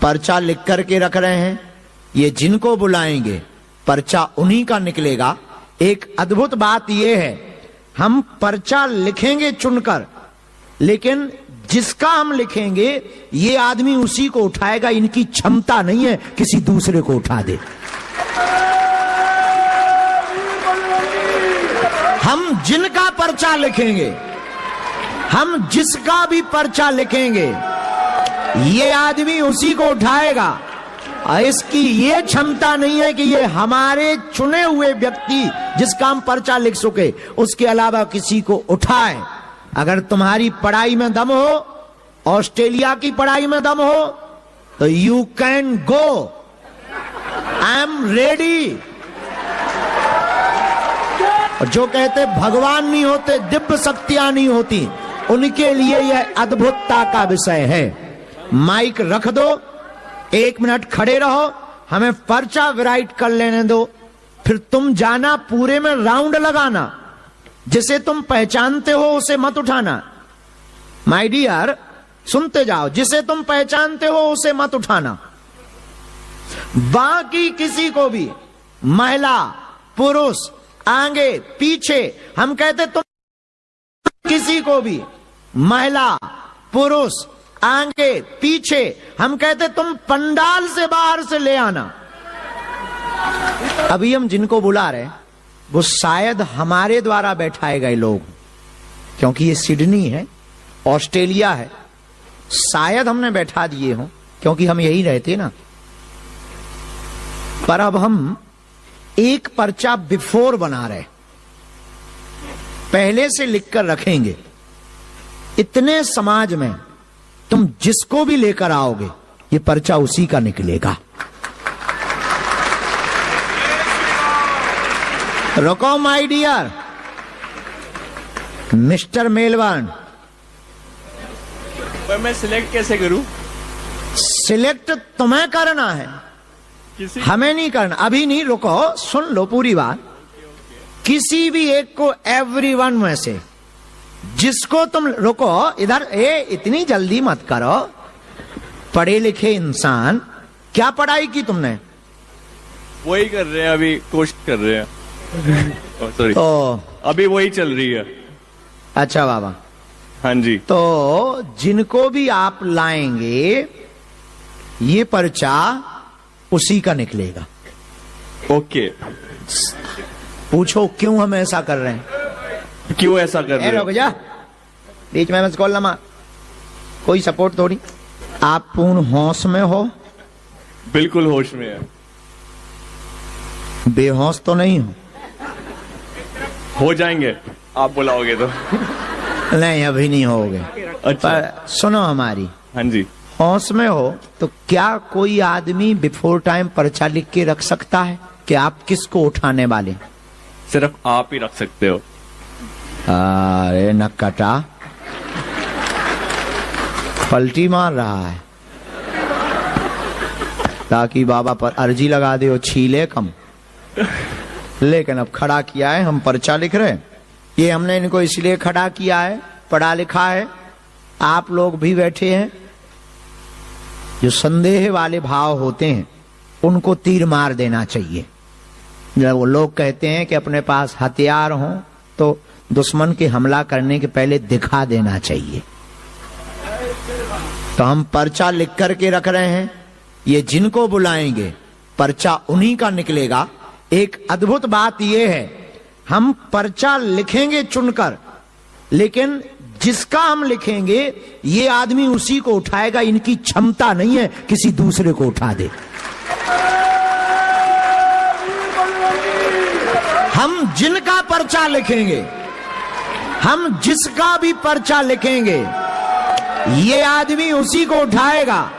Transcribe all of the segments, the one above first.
पर्चा लिख करके रख रहे हैं, ये जिनको बुलाएंगे पर्चा उन्हीं का निकलेगा। एक अद्भुत बात यह है, हम पर्चा लिखेंगे चुनकर, लेकिन जिसका हम लिखेंगे ये आदमी उसी को उठाएगा। इनकी क्षमता नहीं है किसी दूसरे को उठा दे। हम जिनका पर्चा लिखेंगे, हम जिसका भी पर्चा लिखेंगे, ये आदमी उसी को उठाएगा। इसकी ये क्षमता नहीं है कि ये हमारे चुने हुए व्यक्ति जिसका हम पर्चा लिख सके उसके अलावा किसी को उठाए। अगर तुम्हारी पढ़ाई में दम हो, ऑस्ट्रेलिया की पढ़ाई में दम हो, तो you can go, I am ready. और जो कहते भगवान नहीं होते, दिव्य शक्तियां नहीं होती, उनके लिए यह अद्भुतता का विषय है। माइक रख दो, 1 मिनट खड़े रहो, हमें पर्चा राइट कर लेने दो, फिर तुम जाना पूरे में राउंड लगाना। जिसे तुम पहचानते हो उसे मत उठाना। माय डियर, सुनते जाओ, जिसे तुम पहचानते हो उसे मत उठाना। बाकी किसी को भी, महिला पुरुष, आगे पीछे, हम कहते तुम किसी को भी, महिला पुरुष, आगे पीछे, हम कहते तुम पंडाल से बाहर से ले आना। अभी हम जिनको बुला रहे वो शायद हमारे द्वारा बैठाए गए लोग, क्योंकि ये सिडनी है, ऑस्ट्रेलिया है, शायद हमने बैठा दिए हों क्योंकि हम यही रहते ना। पर अब हम एक पर्चा बिफोर बना रहे, पहले से लिखकर रखेंगे। इतने समाज में तुम जिसको भी लेकर आओगे ये पर्चा उसी का निकलेगा। रुको माय डियर, मिस्टर मेलबर्न, मैं सिलेक्ट कैसे करूं? सिलेक्ट तुम्हें करना है, हमें नहीं करना। अभी नहीं, रुको, सुन लो पूरी बात। किसी भी एक को, एवरीवन में से जिसको तुम, रुको इधर, इतनी जल्दी मत करो। पढ़े लिखे इंसान, क्या पढ़ाई की तुमने? वही कर रहे हैं, अभी कोशिश कर रहे हैं। सॉरी, अभी वही चल रही है। अच्छा बाबा, हाँ जी। तो जिनको भी आप लाएंगे ये पर्चा उसी का निकलेगा। ओके, पूछो क्यों हम ऐसा कर रहे हैं? क्यों ऐसा कर रहे हैं? भैया बीच में मत कॉल ना मार, कोई सपोर्ट थोड़ी। आप पूर्ण होश में हो? बिल्कुल होश में है। बेहोश तो नहीं हो जाएंगे आप बुलाओगे तो। नहीं, अभी नहीं होगे। अच्छा, पर सुनो हमारी, हाँ जी। होश में हो तो क्या कोई आदमी बिफोर टाइम पर्चा लिख के रख सकता है कि आप किसको उठाने वाले? सिर्फ आप ही रख सकते हो। अरे नक्काटा, पलटी मार रहा है ताकि बाबा पर अर्जी लगा दे, छीले कम। लेकिन अब खड़ा किया है, हम पर्चा लिख रहे हैं। ये हमने इनको इसलिए खड़ा किया है, पढ़ा लिखा है, आप लोग भी बैठे हैं। जो संदेह वाले भाव होते हैं उनको तीर मार देना चाहिए। जब वो लोग कहते हैं कि अपने पास हथियार हो तो दुश्मन के हमला करने के पहले दिखा देना चाहिए। तो हम पर्चा लिख करके रख रहे हैं, ये जिनको बुलाएंगे पर्चा उन्हीं का निकलेगा। एक अद्भुत बात यह है, हम पर्चा लिखेंगे चुनकर, लेकिन जिसका हम लिखेंगे ये आदमी उसी को उठाएगा। इनकी क्षमता नहीं है किसी दूसरे को उठा दे। हम जिनका पर्चा लिखेंगे, हम जिसका भी पर्चा लिखेंगे ये आदमी उसी को उठाएगा।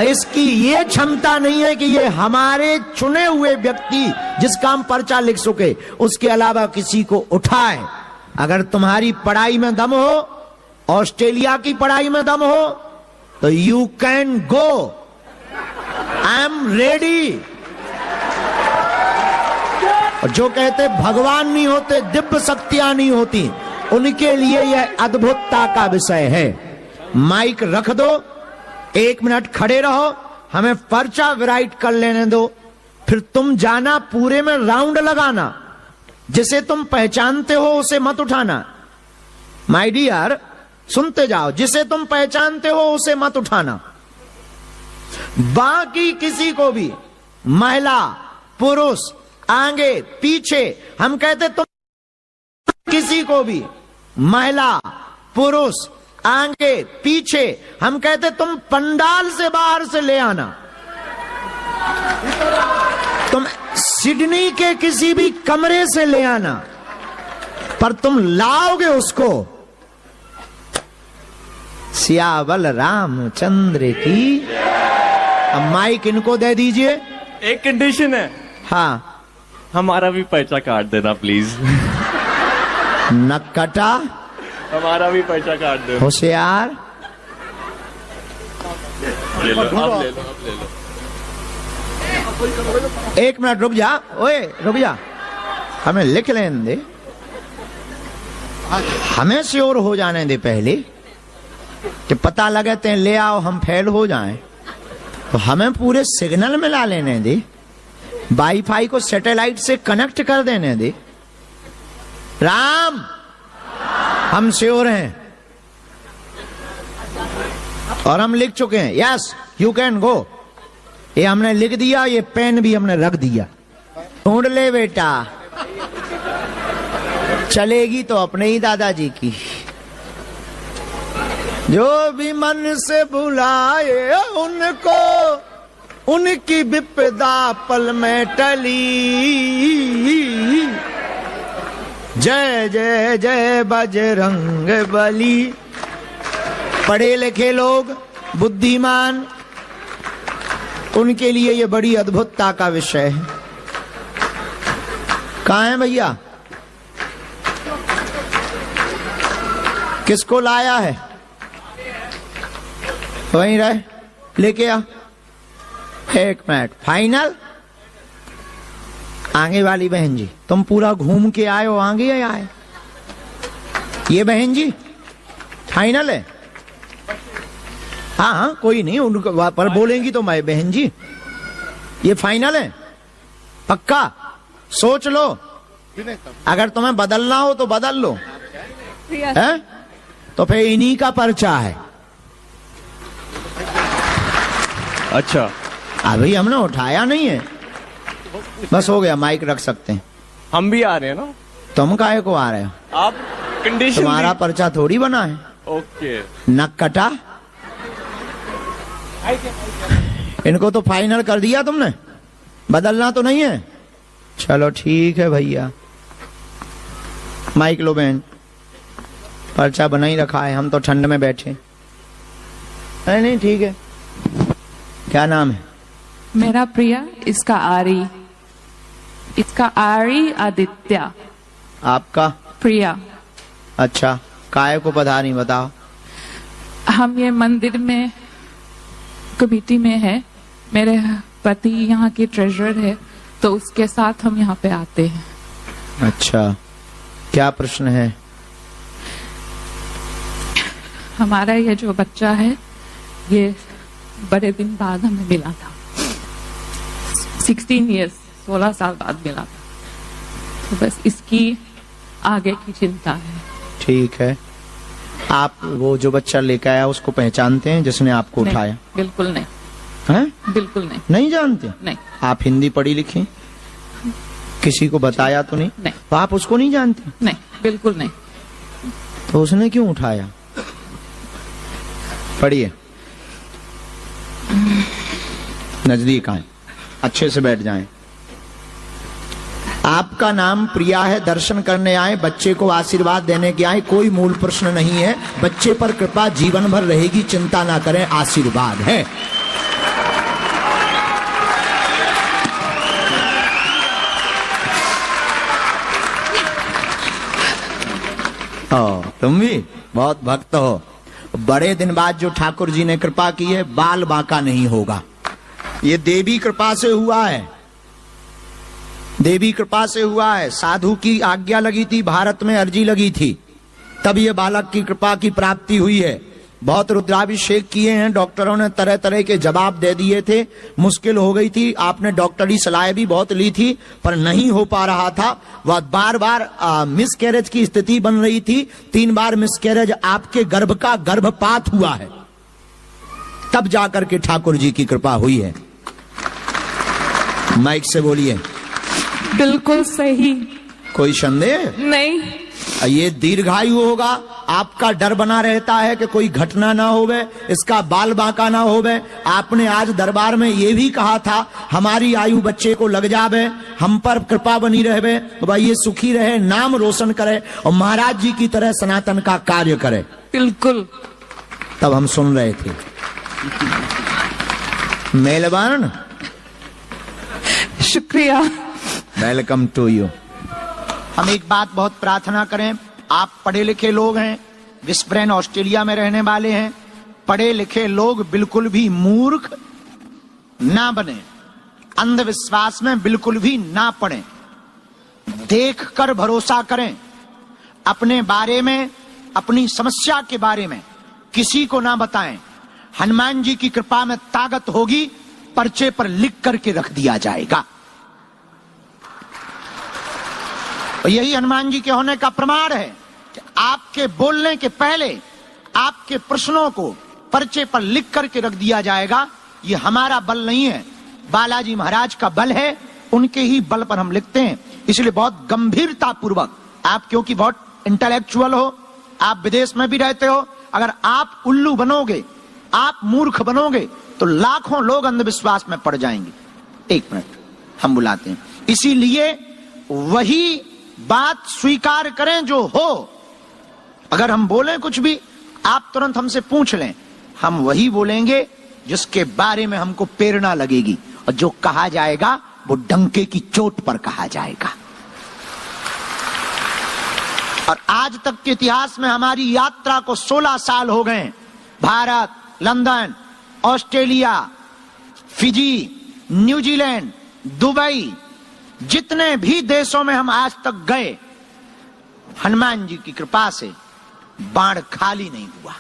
इसकी ये क्षमता नहीं है कि ये हमारे चुने हुए व्यक्ति जिसका हम पर्चा लिख सके उसके अलावा किसी को उठाए। अगर तुम्हारी पढ़ाई में दम हो, ऑस्ट्रेलिया की पढ़ाई में दम हो, तो you can go, I am ready. और जो कहते भगवान नहीं होते, दिव्य शक्तियां नहीं होती, उनके लिए यह अद्भुतता का विषय है। माइक रख दो, 1 मिनट खड़े रहो, हमें पर्चा राइट कर लेने दो, फिर तुम जाना पूरे में राउंड लगाना, जिसे तुम पहचानते हो उसे मत उठाना। माय डियर सुनते जाओ, जिसे तुम पहचानते हो उसे मत उठाना। बाकी किसी को भी, महिला पुरुष आगे पीछे, हम कहते तुम किसी को भी, महिला पुरुष आगे पीछे, हम कहते तुम पंडाल से बाहर से ले आना। तुम सिडनी के किसी भी कमरे से ले आना, पर तुम लाओगे उसको। सियावल रामचंद्र की। अब माइक इनको दे दीजिए। एक कंडीशन है। हाँ, हमारा भी पर्चा काट देना प्लीज। नक्कटा, हमारा भी पर्चा काट दो। होशियार। ले लो, अब ले लो, अब ले लो। एक मिनट रुक जा, ओए रुक जा, हमें लिख लेने दे, हमें श्योर हो जाने दे पहले, कि पता लगे ते ले आओ हम फेल हो जाएं, तो हमें पूरे सिग्नल मिला लेने दे, वाईफाई को सैटेलाइट से कनेक्ट कर देने दे। राम, हम श्योर हैं और हम लिख चुके हैं। Yes you can go. ये हमने लिख दिया, ये पेन भी हमने रख दिया। ढूंढ ले बेटा, चलेगी तो अपने ही दादाजी की। जो भी मन से बुलाए उनको, उनकी विपदा पल में टली। जय जय जय बजरंग बली। पढ़े लिखे लोग, बुद्धिमान, उनके लिए ये बड़ी अद्भुतता का विषय है। कहाँ है भैया? किसको लाया है? वहीं रहे, लेके आ। एक मिनट, फाइनल। आगे वाली बहन जी, तुम पूरा घूम के आए हो, आगे आए। ये बहन जी फाइनल है? हाँ हाँ कोई नहीं, उनको पर बोलेंगी तो मैं बहन जी ये फाइनल है, पक्का? सोच लो, अगर तुम्हें बदलना हो तो बदल लो, है? तो फिर इन्हीं का पर्चा है। अच्छा, अभी हमने उठाया नहीं है, बस हो गया, माइक रख सकते हैं। हम भी आ रहे हैं ना। तुम काहे को आ रहे हो? आप कंडीशन, तुम्हारा पर्चा थोड़ी बना है। ओके, नक कटा। इनको तो फाइनल कर दिया तुमने, बदलना तो नहीं है। चलो ठीक है भैया, माइक लो बहन, पर्चा बना ही रखा है, हम तो ठंड में बैठे। नहीं ठीक है। क्या नाम है? मेरा प्रिया, इसका आरी, इसका आरी आदित्य। आपका? प्रिया। अच्छा, काय को पधारी बताओ। हम ये मंदिर में कमेटी में है, मेरे पति यहाँ के ट्रेजरर है, तो उसके साथ हम यहाँ पे आते हैं। अच्छा, क्या प्रश्न है? हमारा ये जो बच्चा है, ये बड़े दिन बाद हमें मिला था, 16 इयर्स, 16 साल बाद मिला था, तो बस इसकी आगे की चिंता है। ठीक है, आप वो जो बच्चा लेकर आया उसको पहचानते हैं जिसने आपको उठाया? बिल्कुल नहीं। हैं? बिल्कुल नहीं। नहीं जानते? नहीं। आप हिंदी पढ़ी लिखी, किसी को बताया तो नहीं? नहीं। तो आप उसको नहीं जानते? नहीं, बिल्कुल नहीं। तो उसने क्यों उठाया? पढ़िए, नजदीक आए, अच्छे से बैठ जाएं। आपका नाम प्रिया है, दर्शन करने आए, बच्चे को आशीर्वाद देने के आए, कोई मूल प्रश्न नहीं है, बच्चे पर कृपा जीवन भर रहेगी, चिंता ना करें, आशीर्वाद है। तुम भी बहुत भक्त हो। बड़े दिन बाद जो ठाकुर जी ने कृपा की है, बाल बांका नहीं होगा। ये देवी कृपा से हुआ है, देवी कृपा से हुआ है। साधु की आज्ञा लगी थी, भारत में अर्जी लगी थी, तब ये बालक की कृपा की प्राप्ति हुई है। बहुत रुद्राभिषेक किए हैं, डॉक्टरों ने तरह तरह के जवाब दे दिए थे, मुश्किल हो गई थी, आपने डॉक्टरी सलाह भी बहुत ली थी, पर नहीं हो पा रहा था। वह बार बार मिसकैरेज की स्थिति बन रही थी। 3 बार मिसकैरेज आपके गर्भ का गर्भपात हुआ है, तब जाकर के ठाकुर जी की कृपा हुई है। माइक से बोलिए। बिल्कुल सही। कोई संदेह नहीं। ये दीर्घायु होगा, आपका डर बना रहता है कि कोई घटना ना होवे, इसका बाल बांका ना होवे। आपने आज दरबार में ये भी कहा था, हमारी आयु बच्चे को लग जावे, हम पर कृपा बनी रहे, भाई ये सुखी रहे, नाम रोशन करे और महाराज जी की तरह सनातन का कार्य करे। बिल्कुल। तब हम सुन रहे थे। मेलबर्न, शुक्रिया। Welcome to you. हम एक बात बहुत प्रार्थना करें, आप पढ़े लिखे लोग हैं, विस्ब्रेन ऑस्ट्रेलिया में रहने वाले हैं, पढ़े लिखे लोग बिल्कुल भी मूर्ख ना बने, अंधविश्वास में बिल्कुल भी ना पड़े, देखकर भरोसा करें। अपने बारे में, अपनी समस्या के बारे में किसी को ना बताएं। हनुमान जी की कृपा में ताकत होगी, पर्चे पर लिख करके रख दिया जाएगा। और यही हनुमान जी के होने का प्रमाण है कि आपके बोलने के पहले आपके प्रश्नों को पर्चे पर लिख करके रख दिया जाएगा। ये हमारा बल नहीं है, बालाजी महाराज का बल है, उनके ही बल पर हम लिखते हैं। इसलिए बहुत गंभीरता पूर्वक, आप क्योंकि बहुत इंटेलेक्चुअल हो, आप विदेश में भी रहते हो, अगर आप उल्लू बनोगे, आप मूर्ख बनोगे, तो लाखों लोग अंधविश्वास में पड़ जाएंगे। 1 मिनट, हम बुलाते हैं। इसीलिए वही बात स्वीकार करें जो हो। अगर हम बोलें कुछ भी, आप तुरंत हमसे पूछ लें, हम वही बोलेंगे जिसके बारे में हमको प्रेरणा लगेगी, और जो कहा जाएगा वो डंके की चोट पर कहा जाएगा। और आज तक के इतिहास में हमारी यात्रा को 16 साल हो गए। Bharat, London, Australia, Fiji, New Zealand, Dubai, जितने भी देशों में हम आज तक गए, हनुमान जी की कृपा से बाण खाली नहीं हुआ।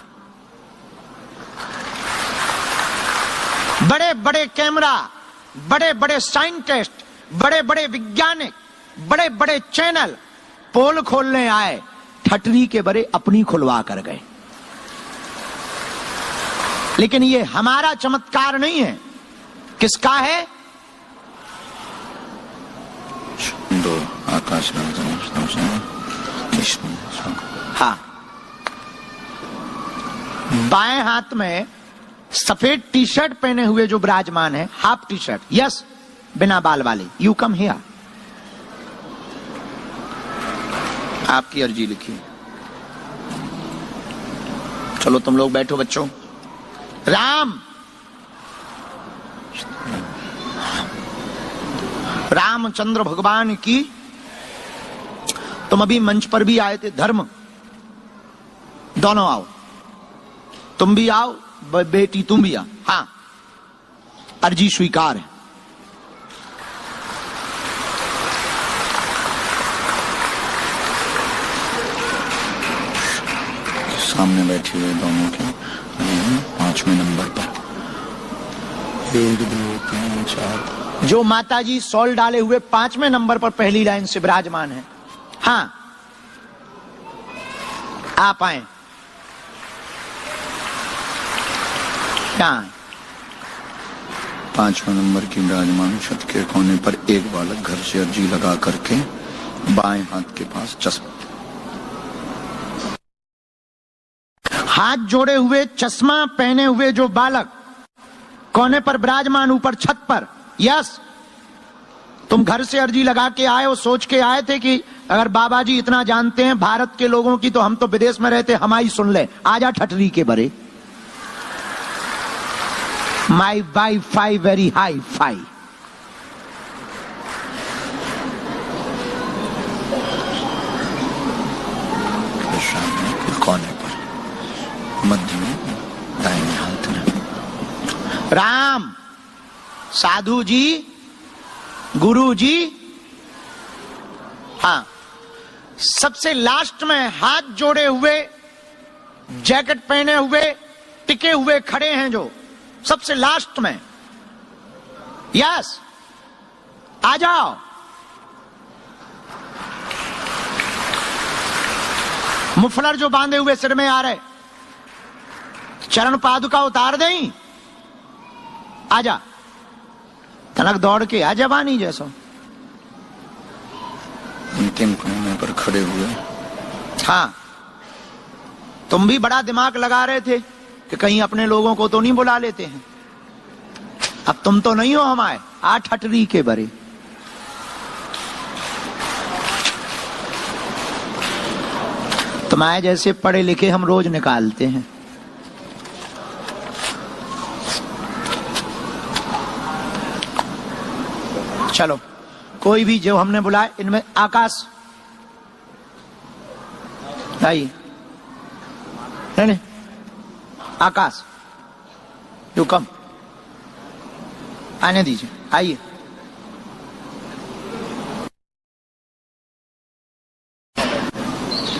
बड़े बड़े कैमरा, बड़े बड़े साइंटिस्ट, बड़े बड़े वैज्ञानिक, बड़े बड़े चैनल पोल खोलने आए, ठटरी के बड़े अपनी खुलवा कर गए। लेकिन ये हमारा चमत्कार नहीं है, किसका है? दो आकाश हाँ, बाएं हाथ में सफेद टी शर्ट पहने हुए जो विराजमान है, हाफ टी शर्ट, यस, बिना बाल वाले, यू कम हियर। आपकी अर्जी लिखिए। चलो तुम लोग बैठो बच्चों। राम, रामचंद्र भगवान की। तुम अभी मंच पर भी आए थे, धर्म, दोनों आओ, तुम भी आओ, बेटी तुम भी आओ। हाँ, अर्जी स्वीकार है। सामने बैठे हुए दोनों के 5वें नंबर पर 1 2 3 4। जो माताजी सॉल डाले हुए 5वें नंबर पर पहली लाइन से विराजमान है। हाँ, आप आए। क्या 5वें नंबर की विराजमान छत के कोने पर एक बालक घर से अर्जी लगा करके बाएं हाथ के पास चश्मा, हाथ जोड़े हुए, चश्मा पहने हुए जो बालक कोने पर विराजमान, ऊपर छत पर। यस, तुम घर से अर्जी लगा के आए हो, सोच के आए थे कि अगर बाबा जी इतना जानते हैं भारत के लोगों की, तो हम तो विदेश में रहते, हमारी सुन ले। आजा ठटरी के बरे। माई वाईफाई वेरी हाई फाई। कोने पर मध्य में दाहिने हाथ में राम, साधु जी, गुरु जी। हाँ, सबसे लास्ट में हाथ जोड़े हुए, जैकेट पहने हुए, टिके हुए खड़े हैं जो सबसे लास्ट में, यस आ जाओ। मुफलर जो बांधे हुए सिर में आ रहे, चरण पादुका उतार दें, आजा। तनक दौड़ के आ जवानी जैसा। अंतिम कोने पर खड़े हुए। हाँ, तुम भी बड़ा दिमाग लगा रहे थे कि कहीं अपने लोगों को तो नहीं बुला लेते हैं। अब तुम तो नहीं हो हमारे 8 हटरी के बरे। तुम्हारे जैसे पढ़े लिखे हम रोज निकालते हैं। चलो, कोई भी जो हमने बुलाए, इनमें आकाश आइए। नहीं, आकाश यू कम, आने दीजिए, आइए।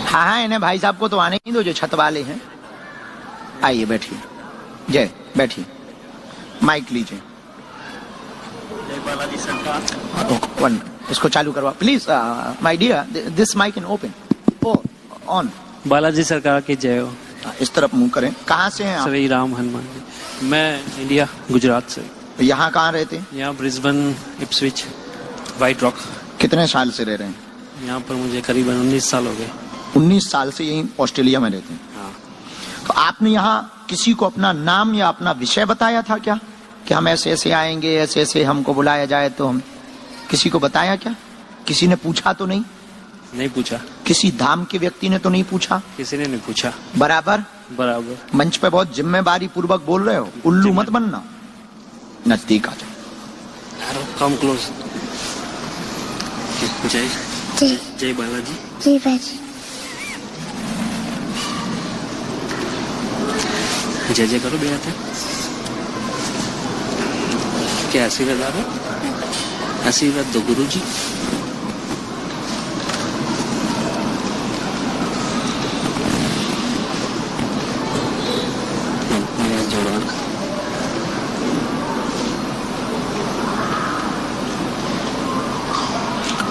हाँ, इन्हें भाई साहब को तो आने ही दो जो छत वाले हैं। आइए बैठिए, जय बैठिए, माइक लीजिए। बालाजी सरकार। वन, इसको चालू करवा please my dear, this mike in open on. Balaji सरकार की जय हो। इस तरफ मुंह करें। कहाँ से हैं आप? श्री राम हनुमान जी। मैं इंडिया गुजरात से। यहाँ कहाँ रहते हैं? यहाँ ब्रिस्बेन, इप्सविच, व्हाइट रॉक। कितने साल से रह रहे हैं? यहाँ पर मुझे करीबन 19 साल हो गए। 19 साल से यहीं ऑस्ट्रेलिया में रहते हैं। हाँ। तो आपने यहाँ किसी को अपना नाम या अपना विषय बताया था क्या, कि हम ऐसे ऐसे आएंगे, ऐसे ऐसे हमको बुलाया जाए? तो हम किसी को बताया क्या? किसी ने पूछा तो नहीं? नहीं पूछा। किसी धाम के व्यक्ति ने तो नहीं पूछा? किसी ने नहीं पूछा। बराबर बराबर। मंच पे बहुत जिम्मेदारी पूर्वक बोल रहे हो, उल्लू मत बनना। नजदीक आ जाओ। Come close. जय जय जय बालाजी। जय बाजी। जय जय करो बेटा। क्या आशीर्वाद आ रहा? आशीर्वाद दो गुरु जी।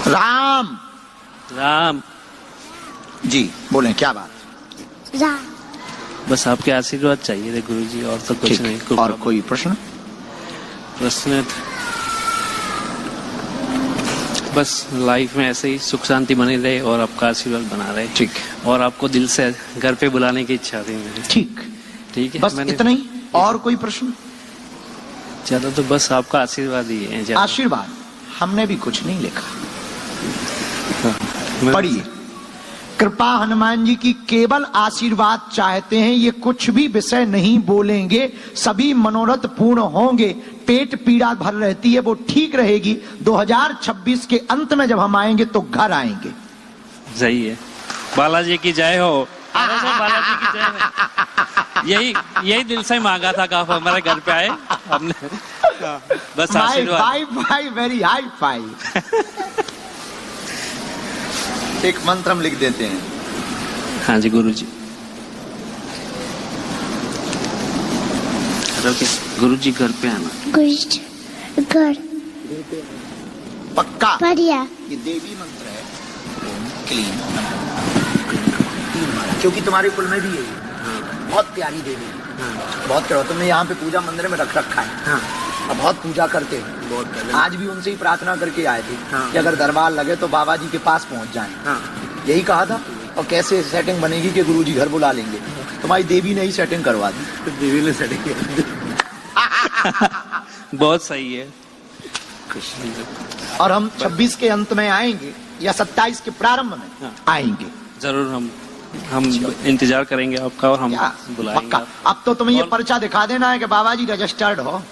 राम राम जी बोले, क्या बात? राम। बस आपके आशीर्वाद चाहिए थे गुरु जी, और तो कुछ ठीक। नहीं। और कोई प्रश्न? प्रश्न बस लाइफ में ऐसे ही सुख शांति बनी रहे और आपका आशीर्वाद बना रहे। ठीक। और आपको दिल से घर पे बुलाने की इच्छा थी मेरी। ठीक, ठीक है। बस इतना ही। और कोई प्रश्न? ज्यादा तो बस आपका आशीर्वाद ही है। ज्यादा। आशीर्वाद हमने भी कुछ नहीं लिखा। मैं- पढ़िए। कृपा हनुमान जी की केवल आशीर्वाद चाहते हैं, ये कुछ भी विषय नहीं बोलेंगे, सभी मनोरथ पूर्ण होंगे। पेट पीड़ा भर रहती है वो ठीक रहेगी। 2026 के अंत में जब हम आएंगे तो घर आएंगे। सही है। बालाजी की जय हो। अरे सर, बालाजी की जय हो। यही दिल से मांगा था कि आप हमारे घर पे आए। हमने बस आशीर्वाद। High very hi fi. एक मंत्र हम लिख देते हैं। हाँ जी गुरु जी। गुरु जी घर पे आना। गुरु घर पक्का। बढ़िया। ये देवी मंत्र है। क्लीन, क्योंकि तुम्हारे कुल में भी है ये। बहुत प्यारी देवी है। बहुत करो, तुमने यहाँ पे पूजा मंदिर में रख रखा है। अब बहुत पूजा करते हैं। आज भी उनसे ही प्रार्थना करके आए थे कि अगर दरबार लगे तो बाबा जी के पास पहुंच जाएं। यही कहा था। और कैसे सेटिंग बनेगी कि गुरु जी घर बुला लेंगे? तुम्हारी देवी ने ही सेटिंग करवा दी। देवी ने सेटिंग बहुत सही है। और हम 26 के अंत में आएंगे या 27 के प्रारंभ में आएंगे। जरूर हम इंतजार करेंगे आपका, और हम क्या? बुलाएंगे। पक्का। अब तो तुम्हें ये पर्चा दिखा देना है कि बाबा जी रजिस्टर्ड हो।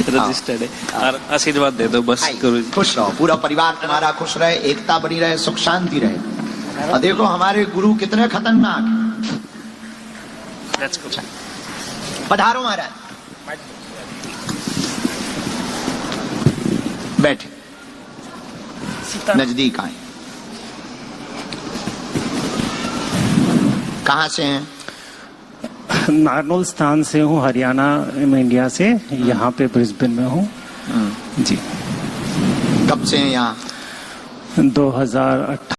रजिस्टर्ड है। और आशीर्वाद दे दो बस गुरु जी। खुश रहो, पूरा परिवार तुम्हारा खुश रहे, एकता बनी रहे, सुख शांति रहे। और देखो हमारे गुरु कितने खतरनाक हैं। Let's go. पधारो महाराज, बैठे, नजदीक आए। कहाँ से हैं? नारनौल स्थान से हूँ, हरियाणा में, इंडिया से। यहाँ पे ब्रिस्बेन में हूँ जी। कब से हैं यहाँ? 2018